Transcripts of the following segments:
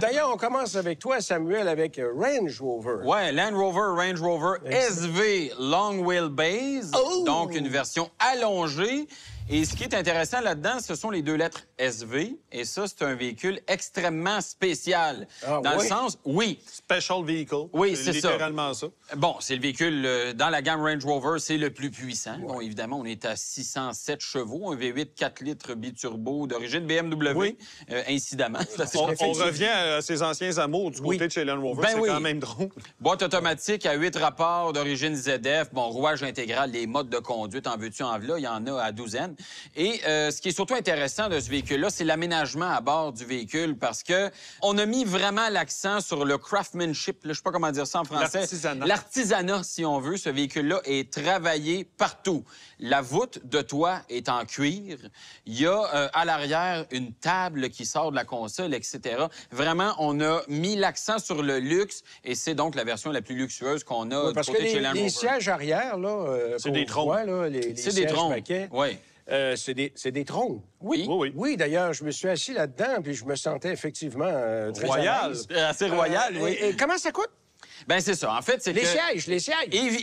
D'ailleurs, on commence avec toi, Samuel, avec Range Rover. Ouais, Land Rover, Range Rover SV Long Wheelbase, donc une version allongée. Et ce qui est intéressant là-dedans, ce sont les deux lettres SV. Et ça, c'est un véhicule extrêmement spécial. Dans le sens, Special Vehicle. Oui, c'est ça. Littéralement ça. Bon, c'est le véhicule, dans la gamme Range Rover, c'est le plus puissant. Bon, évidemment, on est à 607 chevaux, un V8 4 litres biturbo d'origine BMW, incidemment. On revient à ses anciens amours du côté de chez Land Rover. C'est quand même drôle. Boîte automatique à 8 rapports d'origine ZF. Bon, rouage intégral, les modes de conduite, en veux-tu, en v'là, il y en a à douzaine. Et ce qui est surtout intéressant de ce véhicule-là, c'est l'aménagement à bord du véhicule parce que on a mis vraiment l'accent sur le craftsmanship, là, je sais pas comment dire ça en français. L'artisanat. L'artisanat, si on veut. Ce véhicule-là est travaillé partout. La voûte de toit est en cuir. Il y a à l'arrière une table qui sort de la console, etc. Vraiment, on a mis l'accent sur le luxe et c'est donc la version la plus luxueuse qu'on a du côté de chez Land Rover. Les sièges arrière, là, c'est des troncs. C'est des troncs. Oui. C'est des troncs. Oui, d'ailleurs, je me suis assis là-dedans puis je me sentais effectivement très royal. Assez royal, oui. Et comment ça coûte? Ben c'est ça. En fait, c'est les sièges.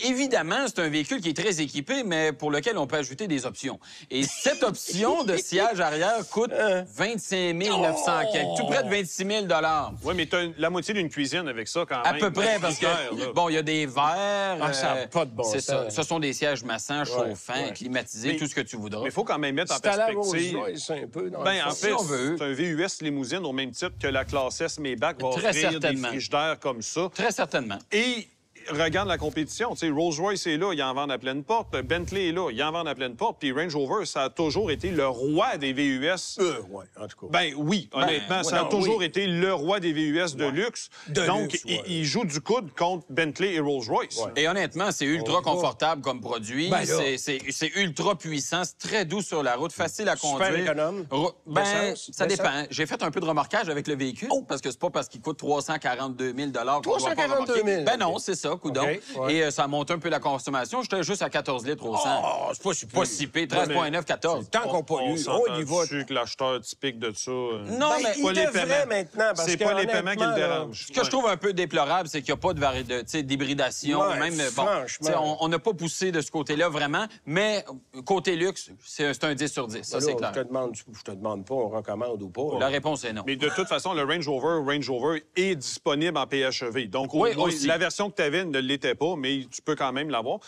Évidemment, c'est un véhicule qui est très équipé, mais pour lequel on peut ajouter des options. Et cette option de siège arrière coûte 25 900 quelques, tout près de 26 000 Oui, mais tu as la moitié d'une cuisine avec ça, quand même. À peu près, parce que, bon, il y a des verres. Ça n'a pas de bon sens. Ça. Ce sont des sièges massants, chauffants, climatisés, tout ce que tu voudras. Mais il faut quand même mettre en perspective. C'est un peu dans en fait, si c'est un VUS limousine au même titre que la classe S Maybach va offrir des frigidaires comme ça. Très certainement. Et regarde la compétition. Tu sais, Rolls-Royce est là, ils en vendent à pleine porte. Bentley est là, ils en vendent à pleine porte. Puis Range Rover, ça a toujours été le roi des VUS. Oui, en tout cas. Ben oui, honnêtement, ça a toujours été le roi des VUS de luxe. Donc, il joue du coude contre Bentley et Rolls-Royce. Et honnêtement, c'est ultra confortable comme produit. C'est ultra puissant, c'est très doux sur la route, facile à conduire. Super économe. Ça dépend. J'ai fait un peu de remorquage avec le véhicule, parce que c'est pas parce qu'il coûte 342 000 qu'on doit pas remorquer. Ben non, c'est ça, coudonc. Et ça monte un peu la consommation. J'étais juste à 14 litres au 100. C'est pas si pire. 13,9, 14. Tant qu'on pollue, on y va. Je suis que l'acheteur typique de ça. Non, mais il devrait maintenant, parce que c'est pas les paiements qui le dérangent. Ce que je trouve un peu déplorable, c'est qu'il n'y a pas d'hybridation. On n'a pas poussé de ce côté-là, vraiment. Mais côté luxe, c'est un 10 sur 10. Ça, c'est clair. Je te demande pas, on recommande ou pas. La réponse est non. Mais de toute façon, le Range Rover est disponible en PHEV. Donc, la version que tu avais ne l'était pas, mais tu peux quand même l'avoir.